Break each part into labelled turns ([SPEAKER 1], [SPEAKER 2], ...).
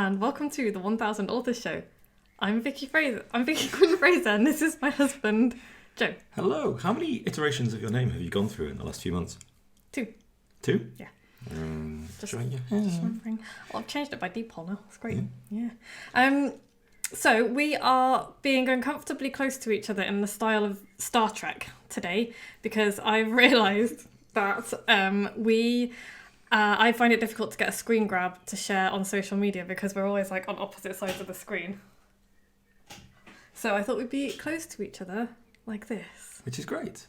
[SPEAKER 1] and welcome to the 1000 Authors Show. I'm Vicky Quinn Fraser, and this is my husband, Joe.
[SPEAKER 2] Hello. How many iterations of your name have you gone through in the last few months?
[SPEAKER 1] 2.
[SPEAKER 2] 2?
[SPEAKER 1] Yeah.
[SPEAKER 2] Just
[SPEAKER 1] remembering. I've changed it by default now. It's great. Yeah. So we are being uncomfortably close to each other in the style of Star Trek today because I've realised that I find it difficult to get a screen grab to share on social media because we're always like on opposite sides of the screen. So I thought we'd be close to each other like this.
[SPEAKER 2] Which is great.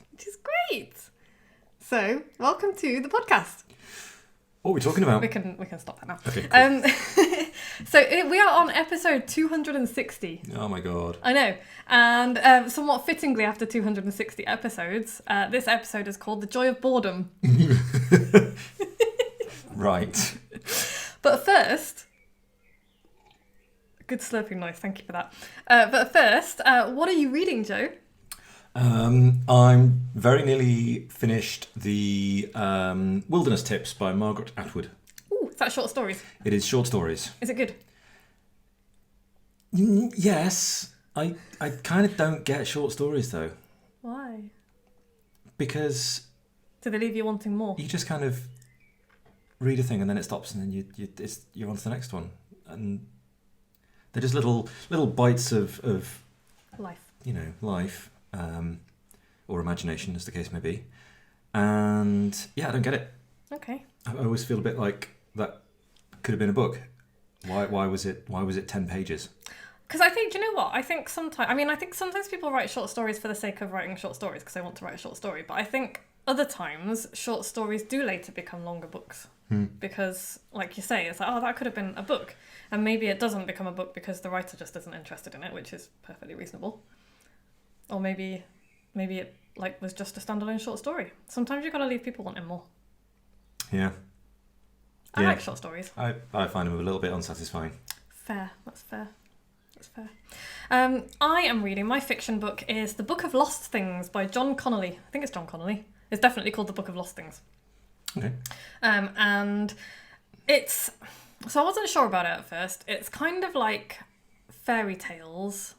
[SPEAKER 1] So welcome to the podcast.
[SPEAKER 2] What are we talking about?
[SPEAKER 1] We can stop that now.
[SPEAKER 2] Okay, cool.
[SPEAKER 1] So we are on episode 260.
[SPEAKER 2] Oh my god.
[SPEAKER 1] I know. And somewhat fittingly after 260 episodes, this episode is called The Joy of Boredom.
[SPEAKER 2] Right.
[SPEAKER 1] But first... Good slurping noise, thank you for that. But first, what are you reading, Joe?
[SPEAKER 2] I'm very nearly finished the Wilderness Tips by Margaret Atwood.
[SPEAKER 1] Ooh, is that short stories?
[SPEAKER 2] It is short stories.
[SPEAKER 1] Is it good?
[SPEAKER 2] Yes. I kind of don't get short stories, though.
[SPEAKER 1] Why?
[SPEAKER 2] Because...
[SPEAKER 1] Do they leave you wanting more?
[SPEAKER 2] You just kind of read a thing and then it stops and then you're on to the next one. And they're just little bites of
[SPEAKER 1] life.
[SPEAKER 2] Life. Or imagination, as the case may be. And yeah, I don't get it.
[SPEAKER 1] Okay.
[SPEAKER 2] I always feel a bit like that could have been a book. Why was it 10 pages?
[SPEAKER 1] Because I think, do you know what? I think sometimes people write short stories for the sake of writing short stories because they want to write a short story. But I think other times short stories do later become longer books. Because, like you say, it's like, oh, that could have been a book. And maybe it doesn't become a book because the writer just isn't interested in it, which is perfectly reasonable. Or maybe it was just a standalone short story. Sometimes you've got to leave people wanting more.
[SPEAKER 2] Yeah.
[SPEAKER 1] I like short stories.
[SPEAKER 2] I find them a little bit unsatisfying.
[SPEAKER 1] Fair. That's fair. I am reading, my fiction book is The Book of Lost Things by John Connolly. I think it's John Connolly. It's definitely called The Book of Lost Things.
[SPEAKER 2] Okay.
[SPEAKER 1] And it's... So I wasn't sure about it at first. It's kind of like fairy tales.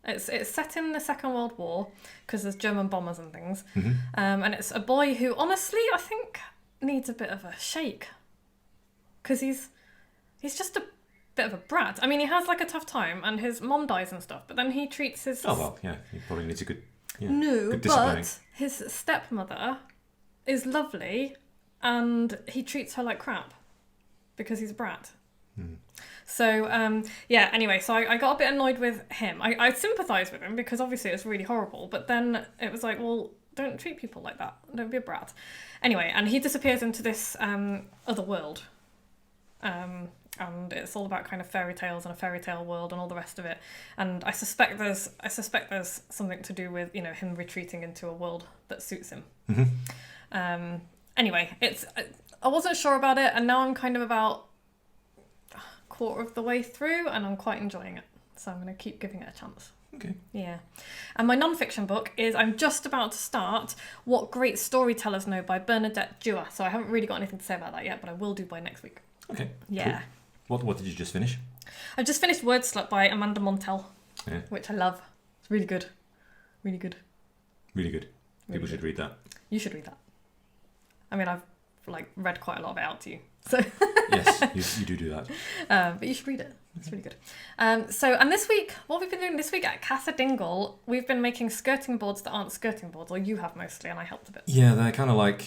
[SPEAKER 1] It's set in the Second World War because there's German bombers and things.
[SPEAKER 2] Mm-hmm.
[SPEAKER 1] And it's a boy who, honestly, I think needs a bit of a shake. Because he's just a bit of a brat. I mean, he has like a tough time and his mom dies and stuff, but then he treats his...
[SPEAKER 2] Oh, well, yeah. He probably needs a good... Yeah,
[SPEAKER 1] no,
[SPEAKER 2] good disciplining.
[SPEAKER 1] but his stepmother is lovely and he treats her like crap because he's a brat. So, anyway, so I got a bit annoyed with him. I sympathise with him because obviously it's really horrible, but then it was like, well, don't treat people like that. Don't be a brat. Anyway, and he disappears into this other world. And it's all about kind of fairy tales and a fairy tale world and all the rest of it. And I suspect there's something to do with, him retreating into a world that suits him.
[SPEAKER 2] Mm-hmm.
[SPEAKER 1] Anyway, I wasn't sure about it, and now I'm kind of about quarter of the way through and I'm quite enjoying it, so I'm going to keep giving it a chance.
[SPEAKER 2] Okay.
[SPEAKER 1] Yeah. And my non-fiction book is I'm just about to start What Great Storytellers Know by Bernadette Dewar, so I haven't really got anything to say about that yet, but I will do by next week.
[SPEAKER 2] Okay.
[SPEAKER 1] Yeah.
[SPEAKER 2] Cool. What did you just finish?
[SPEAKER 1] I've just finished Word Slut by Amanda Montell, which I love. It's really good. Really good.
[SPEAKER 2] Really good. People should read that. You
[SPEAKER 1] should read that. I mean, I've read quite a lot of it out to you. So
[SPEAKER 2] yes, you do that.
[SPEAKER 1] But you should read it. It's really good. And this week, what we've been doing this week at Casa Dingle, we've been making skirting boards that aren't skirting boards, or you have mostly, and I helped a bit.
[SPEAKER 2] Yeah, they're kind of like...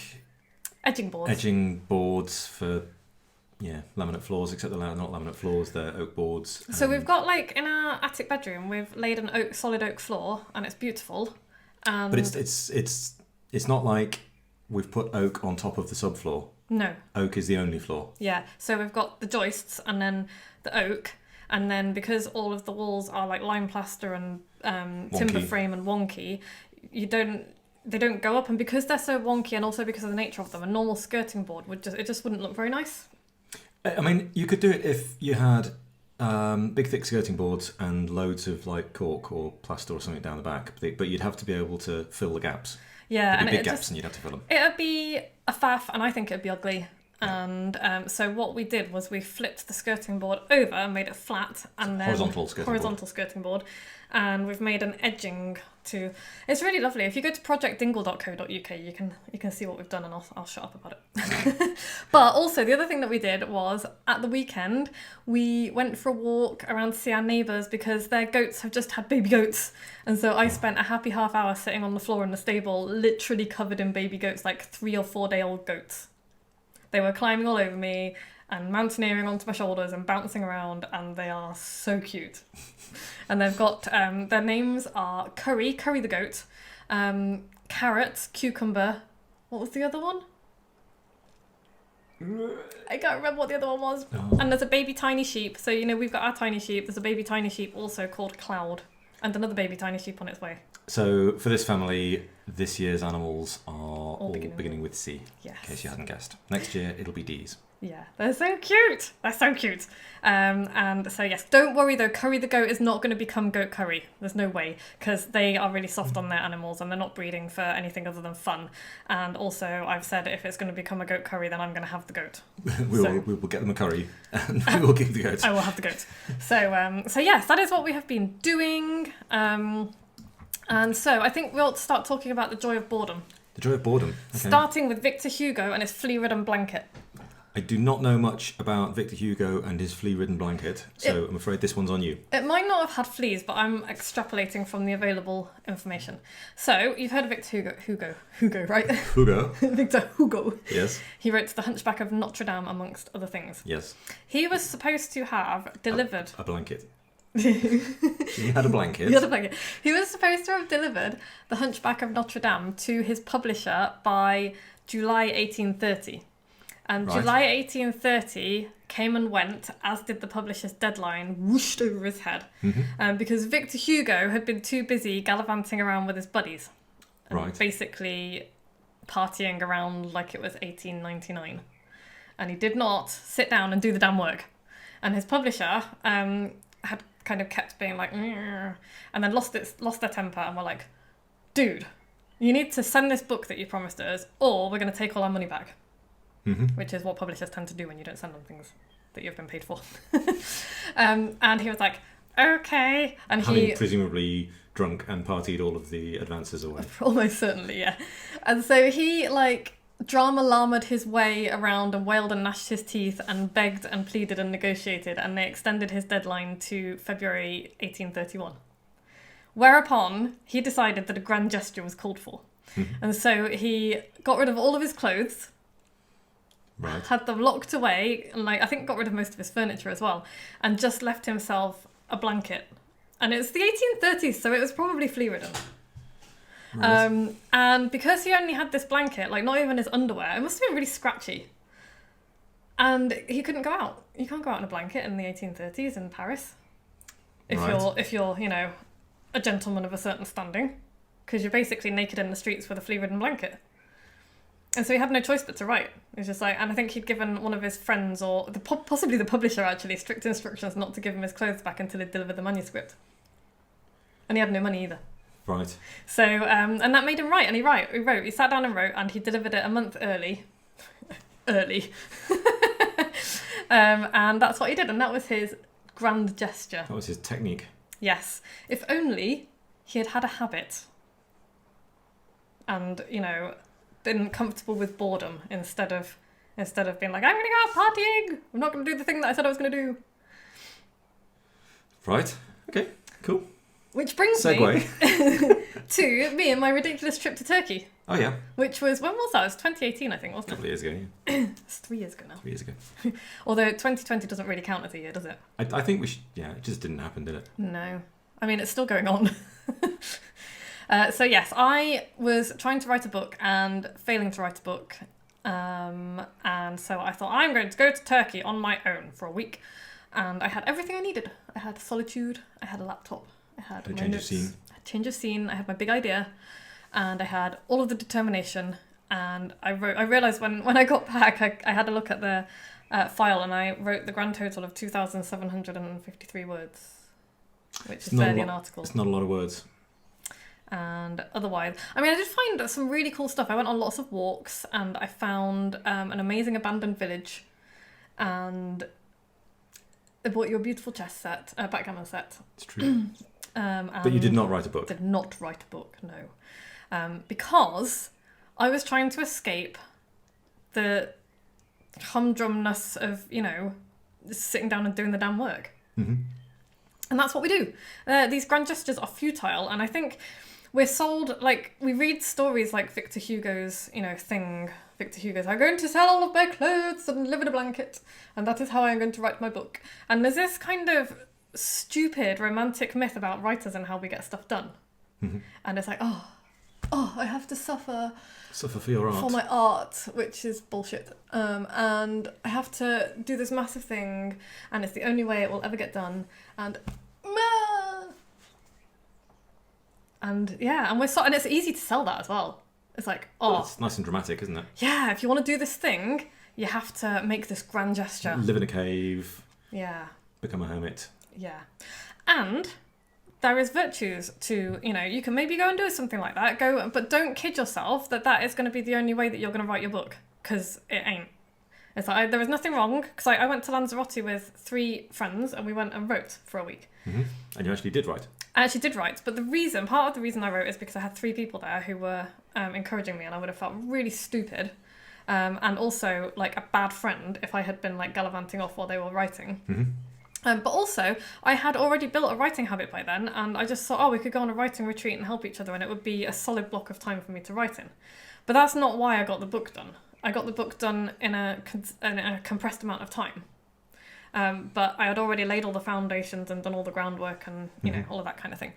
[SPEAKER 1] Edging boards.
[SPEAKER 2] Edging boards for, laminate floors, except they're not laminate floors, they're oak boards.
[SPEAKER 1] So we've got, in our attic bedroom, we've laid an solid oak floor, and it's beautiful.
[SPEAKER 2] But it's not like we've put oak on top of the subfloor.
[SPEAKER 1] No.
[SPEAKER 2] Oak is the only floor. Yeah.
[SPEAKER 1] So we've got the joists and then the oak, and then because all of the walls are like lime plaster and timber frame and wonky, they don't go up, and because they're so wonky and also because of the nature of them, a normal skirting board just wouldn't look very nice.
[SPEAKER 2] I mean, you could do it if you had big thick skirting boards and loads of cork or plaster or something down the back, but you'd have to be able to fill the gaps.
[SPEAKER 1] Yeah,
[SPEAKER 2] and big gaps, and you'd have to fill them.
[SPEAKER 1] It would be a faff, and I think it'd be ugly. And so what we did was we flipped the skirting board over and made it flat, and then horizontal skirting board, and we've made an edging to. It's really lovely. If you go to projectdingle.co.uk, you can see what we've done, and I'll shut up about it. But also the other thing that we did was at the weekend we went for a walk around to see our neighbours because their goats have just had baby goats, and so I spent a happy half hour sitting on the floor in the stable, literally covered in baby goats, like 3 or 4 day old goats. They were climbing all over me and mountaineering onto my shoulders and bouncing around, and they are so cute. And they've got, their names are Curry the goat, Carrot, Cucumber, what was the other one? I can't remember what the other one was. Oh. And there's a baby tiny sheep. So, we've got our tiny sheep. There's a baby tiny sheep also called Cloud, and another baby tiny sheep on its way.
[SPEAKER 2] So for this family, this year's animals are all beginning with C.
[SPEAKER 1] Yes.
[SPEAKER 2] In case you hadn't guessed. Next year it'll be D's.
[SPEAKER 1] Yeah, they're so cute. And so yes, don't worry though. Curry the goat is not going to become goat curry. There's no way, because they are really soft on their animals and they're not breeding for anything other than fun. And also, I've said if it's going to become a goat curry, then I'm going to have the goat.
[SPEAKER 2] we will get them a curry, and we will give the goat.
[SPEAKER 1] I will have the goat. So yes, that is what we have been doing. And so I think we'll start talking about the joy of boredom.
[SPEAKER 2] The joy of boredom. Okay.
[SPEAKER 1] Starting with Victor Hugo and his flea-ridden blanket.
[SPEAKER 2] I do not know much about Victor Hugo and his flea-ridden blanket, so I'm afraid this one's on you.
[SPEAKER 1] It might not have had fleas, but I'm extrapolating from the available information. So, you've heard of Victor Hugo, right?
[SPEAKER 2] Hugo.
[SPEAKER 1] Victor Hugo.
[SPEAKER 2] Yes.
[SPEAKER 1] He wrote The Hunchback of Notre Dame, amongst other things.
[SPEAKER 2] Yes.
[SPEAKER 1] He was supposed to have delivered...
[SPEAKER 2] A blanket. He had a blanket.
[SPEAKER 1] He had a blanket. He was supposed to have delivered The Hunchback of Notre Dame to his publisher by July 1830. And right. July 1830 came and went, as did the publisher's deadline, whooshed over his head. Mm-hmm. Because Victor Hugo had been too busy gallivanting around with his buddies. And
[SPEAKER 2] right.
[SPEAKER 1] Basically partying around like it was 1899. And he did not sit down and do the damn work. And his publisher had kind of kept being like, and then lost their temper and were like, dude, you need to send this book that you promised us, or we're going to take all our money back. Mm-hmm. Which is what publishers tend to do when you don't send them things that you've been paid for. And he was like, okay. And
[SPEAKER 2] having presumably drunk and partied all of the advances away.
[SPEAKER 1] Almost certainly, yeah. And so he drama-llamaed his way around and wailed and gnashed his teeth and begged and pleaded and negotiated, and they extended his deadline to February 1831. Whereupon he decided that a grand gesture was called for. Mm-hmm. And so he got rid of all of his clothes. Right. Had them locked away, and I think got rid of most of his furniture as well, and just left himself a blanket. And it's the 1830s, so it was probably flea-ridden. Right. And because he only had this blanket, not even his underwear, it must have been really scratchy. And he couldn't go out. You can't go out in a blanket in the 1830s in Paris. If you're a gentleman of a certain standing, because you're basically naked in the streets with a flea-ridden blanket. And so he had no choice but to write. It was just and I think he'd given one of his friends, or possibly the publisher actually, strict instructions not to give him his clothes back until he'd delivered the manuscript. And he had no money either.
[SPEAKER 2] Right.
[SPEAKER 1] So, and that made him write, and he wrote. He sat down and wrote, and he delivered it a month early. And that's what he did, and that was his grand gesture.
[SPEAKER 2] That was his technique.
[SPEAKER 1] Yes. If only he had had a habit. And, been comfortable with boredom instead of being like, I'm going to go out partying. I'm not going to do the thing that I said I was going to do.
[SPEAKER 2] Right. Okay. Cool.
[SPEAKER 1] Which brings me to me and my ridiculous trip to Turkey.
[SPEAKER 2] Oh, yeah.
[SPEAKER 1] Which was, when was that? It was 2018, I think, wasn't it?
[SPEAKER 2] A couple of years ago, yeah.
[SPEAKER 1] It's 3 years ago now.
[SPEAKER 2] 3 years ago.
[SPEAKER 1] Although 2020 doesn't really count as a year, does it?
[SPEAKER 2] I think we should, it just didn't happen, did it?
[SPEAKER 1] No. I mean, it's still going on. So yes, I was trying to write a book and failing to write a book. And so I thought, I'm going to go to Turkey on my own for a week. And I had everything I needed. I had solitude, I had a laptop, I had my
[SPEAKER 2] change of scene.
[SPEAKER 1] A change of scene, I had my big idea, and I had all of the determination. And I realised when I got back, I had a look at the file, and I wrote the grand total of 2,753 words, which is barely an article.
[SPEAKER 2] It's not a lot of words.
[SPEAKER 1] And otherwise, I mean, I did find some really cool stuff. I went on lots of walks and I found an amazing abandoned village, and I bought you a beautiful chess set, backgammon set.
[SPEAKER 2] It's true. But you did not write a book.
[SPEAKER 1] Did not write a book, no. Because I was trying to escape the humdrumness of, sitting down and doing the damn work.
[SPEAKER 2] Mm-hmm.
[SPEAKER 1] And that's what we do. These grand gestures are futile, and I think we're sold, we read stories like Victor Hugo's, thing. Victor Hugo's, I'm going to sell all of my clothes and live in a blanket, and that is how I'm going to write my book. And there's this kind of stupid romantic myth about writers and how we get stuff done.
[SPEAKER 2] Mm-hmm.
[SPEAKER 1] And it's like, oh, I have to suffer
[SPEAKER 2] for your art.
[SPEAKER 1] For my art, which is bullshit. And I have to do this massive thing, and it's the only way it will ever get done. And yeah, and and it's easy to sell that as well. It's like,
[SPEAKER 2] it's nice and dramatic, isn't it?
[SPEAKER 1] Yeah, if you want to do this thing, you have to make this grand gesture.
[SPEAKER 2] Live in a cave.
[SPEAKER 1] Yeah.
[SPEAKER 2] Become a hermit.
[SPEAKER 1] Yeah. And there is virtues to, you can maybe go and do something like that, but don't kid yourself that is going to be the only way that you're going to write your book, because it ain't. It's like, there was nothing wrong, because I went to Lanzarote with 3 friends, and we went and wrote for a week.
[SPEAKER 2] Mm-hmm. And you actually did write.
[SPEAKER 1] I actually did write, but part of the reason I wrote is because I had 3 people there who were encouraging me, and I would have felt really stupid, and also like a bad friend if I had been gallivanting off while they were writing.
[SPEAKER 2] Mm-hmm.
[SPEAKER 1] But also, I had already built a writing habit by then, and I just thought, we could go on a writing retreat and help each other, and it would be a solid block of time for me to write in. But that's not why I got the book done. I got the book done in a compressed amount of time. But I had already laid all the foundations and done all the groundwork and, all of that kind of thing.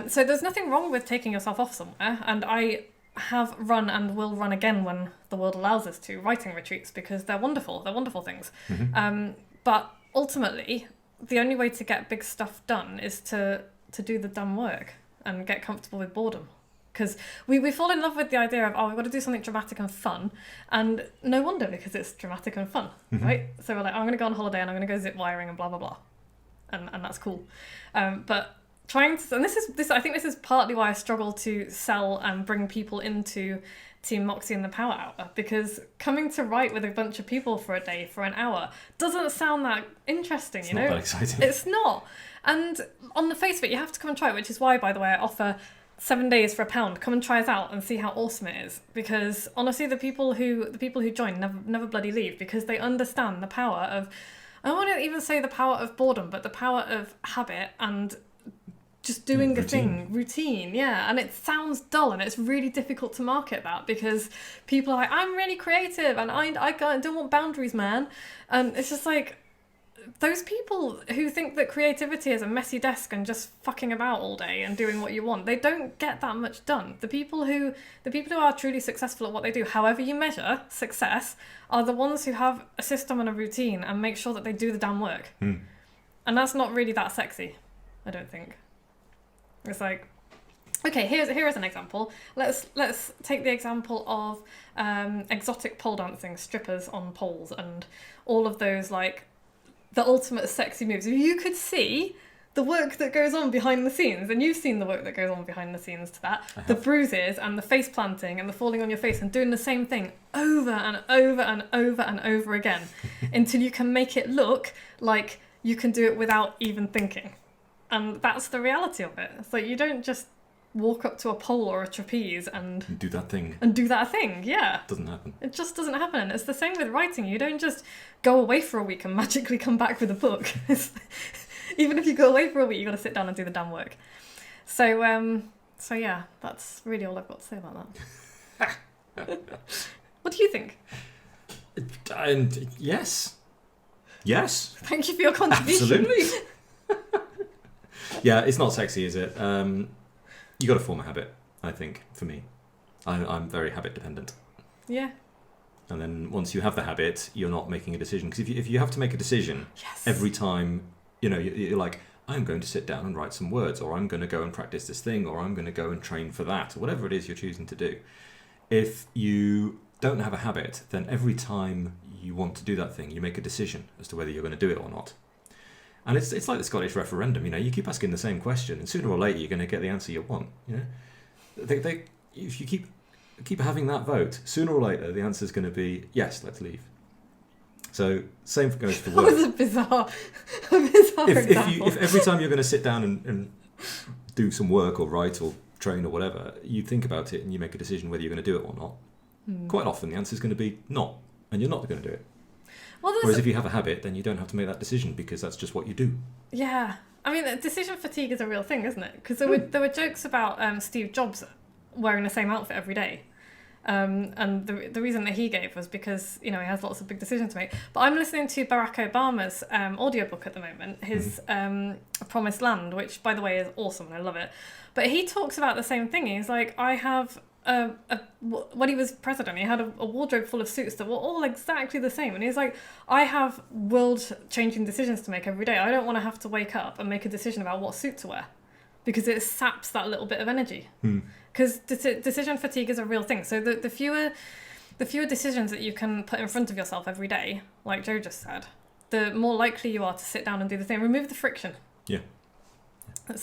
[SPEAKER 1] So there's nothing wrong with taking yourself off somewhere, and I have run and will run again when the world allows us to, writing retreats, because they're wonderful. They're wonderful things.
[SPEAKER 2] Mm-hmm.
[SPEAKER 1] But ultimately, the only way to get big stuff done is to do the dumb work and get comfortable with boredom. Because we fall in love with the idea of, we've got to do something dramatic and fun. And no wonder, because it's dramatic and fun,
[SPEAKER 2] mm-hmm.
[SPEAKER 1] right? So we're like, I'm going to go on holiday and I'm going to go zip wiring and blah, blah, blah. And that's cool. But trying to... And I think this is partly why I struggle to sell and bring people into Team Moxie and the Power Hour, because coming to write with a bunch of people for a day, for an hour, doesn't sound that interesting,
[SPEAKER 2] It's not that exciting.
[SPEAKER 1] It's not. And on the face of it, you have to come and try it, which is why, by the way, I offer 7 days for £1. Come and try us out and see how awesome it is. Because honestly, the people who join never bloody leave, because they understand the power of, I don't want to even say the power of boredom, but the power of habit and just doing the thing, routine, yeah. And it sounds dull, and it's really difficult to market that, because people are like, I'm really creative and I don't want boundaries, man. And it's just like, those people who think that creativity is a messy desk and just fucking about all day and doing what you want, they don't get that much done. The people who are truly successful at what they do, however you measure success, are the ones who have a system and a routine and make sure that they do the damn work.
[SPEAKER 2] Mm.
[SPEAKER 1] And that's not really that sexy, I don't think. It's like, okay, here is an example. Let's take the example of exotic pole dancing, strippers on poles, and all of those the ultimate sexy moves. If you could see the work that goes on behind the scenes, and you've seen the work that goes on behind the scenes to that, the bruises and the face planting and the falling on your face and doing the same thing over and over and over and over again until you can make it look like you can do it without even thinking. And that's the reality of it. So you don't just walk up to a pole or a trapeze and
[SPEAKER 2] do that thing.
[SPEAKER 1] Yeah.
[SPEAKER 2] It doesn't happen.
[SPEAKER 1] It just doesn't happen. And it's the same with writing. You don't just go away for a week and magically come back with a book. Even if you go away for a week, you've got to sit down and do the damn work. So yeah, that's really all I've got to say about that. What do you think?
[SPEAKER 2] And yes.
[SPEAKER 1] Thank you for your contribution.
[SPEAKER 2] Absolutely. Yeah, it's not sexy, is it? You got to form a habit, I think, for me. I'm very habit dependent.
[SPEAKER 1] Yeah.
[SPEAKER 2] And then once you have the habit, you're not making a decision. Because if you have to make a decision every time, you're like, I'm going to sit down and write some words, or I'm going to go and practice this thing, or I'm going to go and train for that, or whatever it is you're choosing to do. If you don't have a habit, then every time you want to do that thing, you make a decision as to whether you're going to do it or not. And it's like the Scottish referendum, you keep asking the same question, and sooner or later you're going to get the answer you want, if you keep having that vote, sooner or later the answer is going to be yes, let's leave. So same goes for work.
[SPEAKER 1] That was a bizarre example.
[SPEAKER 2] If every time you're going to sit down and do some work or write or train or whatever, you think about it and you make a decision whether you're going to do it or not, quite often the answer is going to be not, and you're not going to do it. Whereas if you have a habit, then you don't have to make that decision because that's just what you do.
[SPEAKER 1] Yeah. I mean, decision fatigue is a real thing, isn't it? Because there were jokes about Steve Jobs wearing the same outfit every day. And the reason that he gave was because, he has lots of big decisions to make. But I'm listening to Barack Obama's audiobook at the moment, his Promised Land, which, by the way, is awesome and I love it. But he talks about the same thing. He's like, I have, when he was president, he had a wardrobe full of suits that were all exactly the same. And he's like, I have world-changing decisions to make every day. I don't want to have to wake up and make a decision about what suit to wear because it saps that little bit of energy. Because decision fatigue is a real thing. So the fewer decisions that you can put in front of yourself every day, like Joe just said, the more likely you are to sit down and do the thing. Remove the friction.
[SPEAKER 2] Yeah.
[SPEAKER 1] But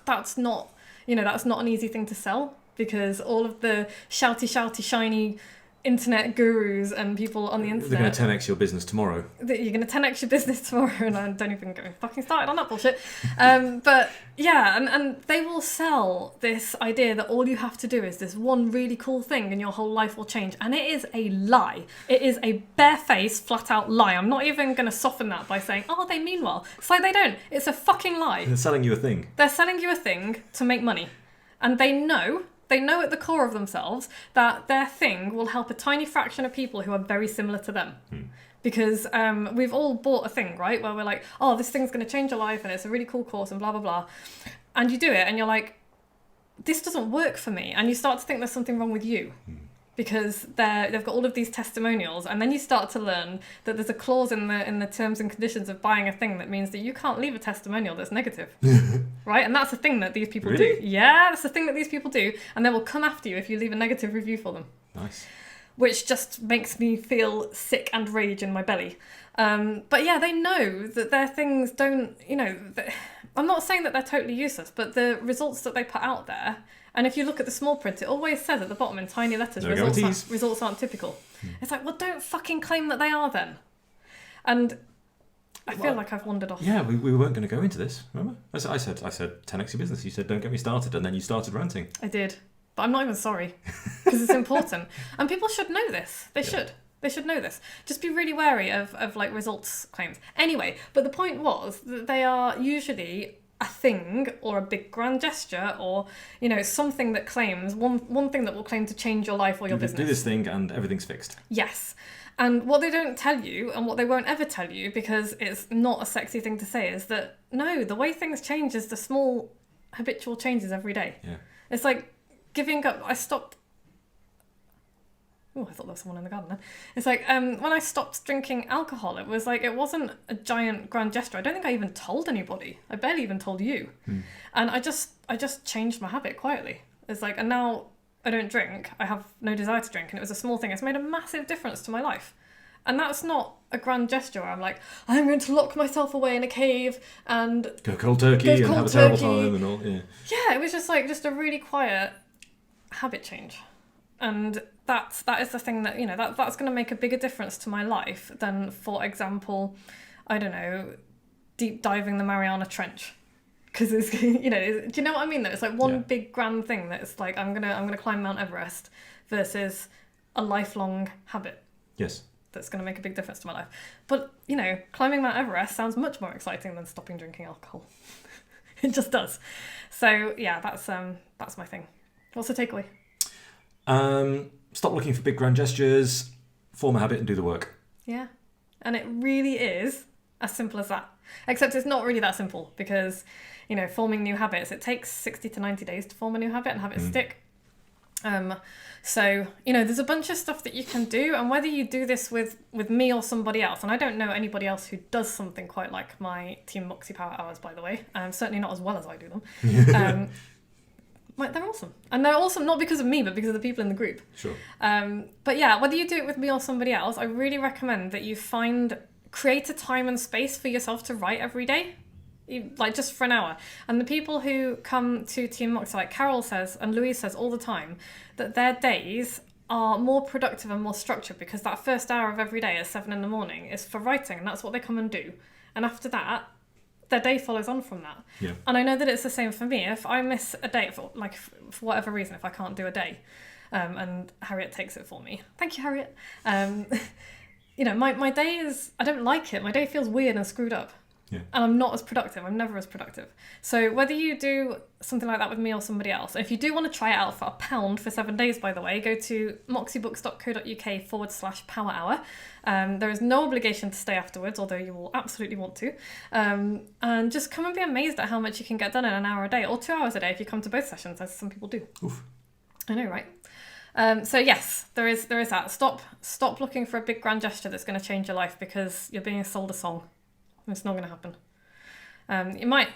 [SPEAKER 1] that's not that's not an easy thing to sell because all of the shouty, shiny internet gurus and people on the internet.
[SPEAKER 2] They're going to 10x your business tomorrow.
[SPEAKER 1] You're going to 10x your business tomorrow, and I don't even get me fucking started on that bullshit. But yeah, and they will sell this idea that all you have to do is this one really cool thing and your whole life will change. And it is a lie. It is a barefaced, flat out lie. I'm not even going to soften that by saying, oh, they mean well. It's like they don't. It's a fucking lie.
[SPEAKER 2] They're selling you a thing.
[SPEAKER 1] They're selling you a thing to make money. And they know at the core of themselves that their thing will help a tiny fraction of people who are very similar to them. Because we've all bought a thing, right? Where we're like, oh, this thing's going to change your life and it's a really cool course and blah, blah, blah. And you do it and you're like, this doesn't work for me. And you start to think there's something wrong with you. Because they've got all of these testimonials, and then you start to learn that there's a clause in the terms and conditions of buying a thing that means that you can't leave a testimonial that's negative, right? And that's a thing that these people do. Yeah, that's the thing that these people do, and they will come after you if you leave a negative review for them.
[SPEAKER 2] Nice.
[SPEAKER 1] Which just makes me feel sick and rage in my belly. But yeah, they know that their things don't. I'm not saying that they're totally useless, but the results that they put out there. And if you look at the small print, it always says at the bottom in tiny letters, results aren't typical. It's like, well, don't fucking claim that they are then. And I feel like I've wandered off.
[SPEAKER 2] Yeah, we weren't going to go into this, remember? I said 10x your business. You said, don't get me started, and then you started ranting.
[SPEAKER 1] I did. But I'm not even sorry, because it's important. And people should know this. They should. They should know this. Just be really wary of like results claims. Anyway, but the point was that they are usually a thing or a big grand gesture or something that claims one thing that will claim to change your life or your business.
[SPEAKER 2] Do this thing and everything's fixed.
[SPEAKER 1] Yes. And what they don't tell you and what they won't ever tell you, because it's not a sexy thing to say, is that no, the way things change is the small habitual changes every day.
[SPEAKER 2] Yeah.
[SPEAKER 1] It's like giving up. I stopped. Oh, I thought there was someone in the garden then. It's like when I stopped drinking alcohol, it was like it wasn't a giant grand gesture. I don't think I even told anybody. I barely even told you. And I just changed my habit quietly. It's like, and now I don't drink. I have no desire to drink, and it was a small thing. It's made a massive difference to my life. And that's not a grand gesture where I'm like, I'm going to lock myself away in a cave and
[SPEAKER 2] go cold turkey and have a terrible time and all.
[SPEAKER 1] Yeah, it was just a really quiet habit change. And that is the thing that, that's going to make a bigger difference to my life than, for example, I don't know, deep diving the Mariana Trench. Because it's, do you know what I mean? Though it's like one big grand thing that it's like I'm gonna climb Mount Everest versus a lifelong habit.
[SPEAKER 2] Yes.
[SPEAKER 1] That's going to make a big difference to my life. But climbing Mount Everest sounds much more exciting than stopping drinking alcohol. It just does. So yeah, that's my thing. What's the takeaway?
[SPEAKER 2] Stop looking for big grand gestures, form a habit and do the work.
[SPEAKER 1] Yeah. And it really is as simple as that. Except it's not really that simple because, forming new habits, it takes 60 to 90 days to form a new habit and have it stick. So, there's a bunch of stuff that you can do, and whether you do this with me or somebody else, and I don't know anybody else who does something quite like my Team Moxie Power Hours, by the way, certainly not as well as I do them. They're awesome. And they're awesome not because of me, but because of the people in the group.
[SPEAKER 2] Sure.
[SPEAKER 1] But yeah, whether you do it with me or somebody else, I really recommend that you create a time and space for yourself to write every day. like just for an hour. And the people who come to Team Moxie, like Carol says and Louise says all the time, that their days are more productive and more structured because that first hour of every day at 7 a.m. is for writing, and that's what they come and do. And after that, their day follows on from that.
[SPEAKER 2] Yeah. And
[SPEAKER 1] I know that it's the same for me. If I miss a day for whatever reason, if I can't do a day, and Harriet takes it for me. Thank you, Harriet. My day is, I don't like it. My day feels weird and screwed up.
[SPEAKER 2] Yeah.
[SPEAKER 1] And I'm not as productive. I'm never as productive. So whether you do something like that with me or somebody else, if you do want to try it out for £1 for 7 days, by the way, go to moxiebooks.co.uk/power hour. There is no obligation to stay afterwards, although you will absolutely want to. And just come and be amazed at how much you can get done in an hour a day, or 2 hours a day if you come to both sessions, as some people do.
[SPEAKER 2] Oof.
[SPEAKER 1] I know, right? So yes, there is that. Stop looking for a big grand gesture that's going to change your life because you're being sold a song. It's not going to happen. It might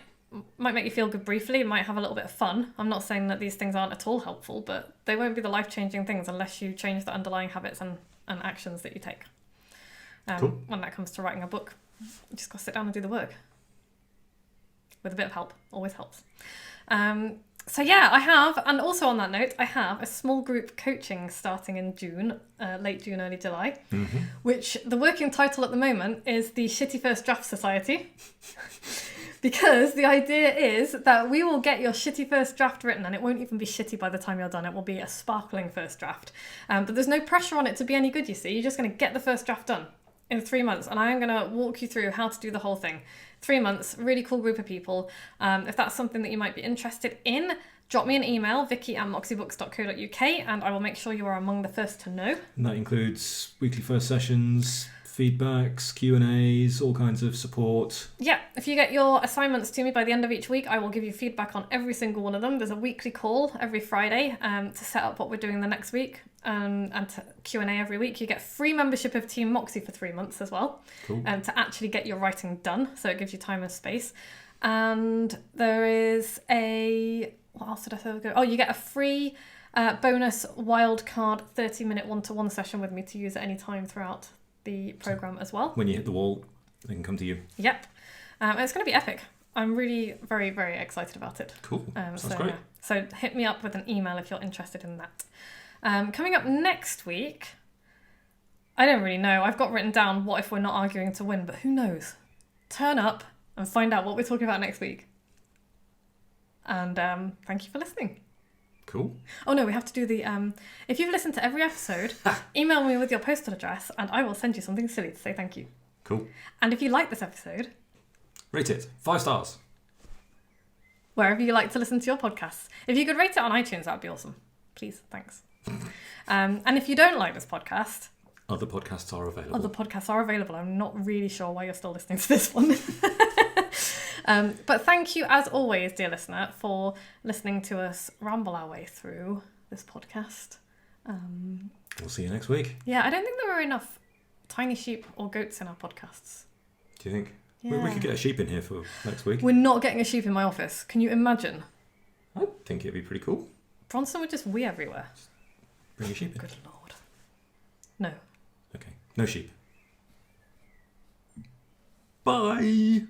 [SPEAKER 1] make you feel good briefly. It might have a little bit of fun. I'm not saying that these things aren't at all helpful, but they won't be the life-changing things unless you change the underlying habits and actions that you take.
[SPEAKER 2] Cool.
[SPEAKER 1] When that comes to writing a book, you just got to sit down and do the work. With a bit of help. Always helps. So yeah, I have, and also on that note, I have a small group coaching starting in June, late June, early July, which the working title at the moment is the Shitty First Draft Society, because the idea is that we will get your shitty first draft written, and it won't even be shitty by the time you're done. It will be a sparkling first draft, but there's no pressure on it to be any good, you see. You're just going to get the first draft done in 3 months, and I am going to walk you through how to do the whole thing. 3 months, really cool group of people. If that's something that you might be interested in, drop me an email, vicky@moxiebooks.co.uk, and I will make sure you are among the first to know.
[SPEAKER 2] And that includes weekly first sessions, feedbacks, Q&As, all kinds of support.
[SPEAKER 1] Yeah, if you get your assignments to me by the end of each week, I will give you feedback on every single one of them. There's a weekly call every Friday to set up what we're doing the next week, and to Q&A every week. You get free membership of Team Moxie for 3 months as well,
[SPEAKER 2] cool.
[SPEAKER 1] To actually get your writing done, so it gives you time and space. And there is a... What else did I say? Oh, you get a free bonus wildcard 30-minute one-to-one session with me to use at any time throughout the program as well.
[SPEAKER 2] When you hit the wall, they can come to you.
[SPEAKER 1] Yep. It's going to be epic. I'm really very, very excited about it.
[SPEAKER 2] Cool. Sounds great.
[SPEAKER 1] So hit me up with an email if you're interested in that. Coming up next week, I don't really know. I've got written down what if we're not arguing to win, but who knows? Turn up and find out what we're talking about next week. And thank you for listening.
[SPEAKER 2] Cool.
[SPEAKER 1] Oh no, we have to do the... if you've listened to every episode, email me with your postal address and I will send you something silly to say thank you.
[SPEAKER 2] Cool.
[SPEAKER 1] And if you like this episode...
[SPEAKER 2] Rate it. 5 stars.
[SPEAKER 1] Wherever you like to listen to your podcasts. If you could rate it on iTunes, that would be awesome. Please, thanks. And if you don't like this podcast...
[SPEAKER 2] Other podcasts are available.
[SPEAKER 1] Other podcasts are available. I'm not really sure why you're still listening to this one. But thank you, as always, dear listener, for listening to us ramble our way through this podcast.
[SPEAKER 2] We'll see you next week.
[SPEAKER 1] Yeah, I don't think there are enough tiny sheep or goats in our podcasts.
[SPEAKER 2] Do you think?
[SPEAKER 1] Yeah.
[SPEAKER 2] We could get a sheep in here for next week.
[SPEAKER 1] We're not getting a sheep in my office. Can you imagine?
[SPEAKER 2] I think it'd be pretty cool.
[SPEAKER 1] Bronson would just wee everywhere.
[SPEAKER 2] Bring a sheep in.
[SPEAKER 1] Good lord. No.
[SPEAKER 2] Okay, no sheep. Bye!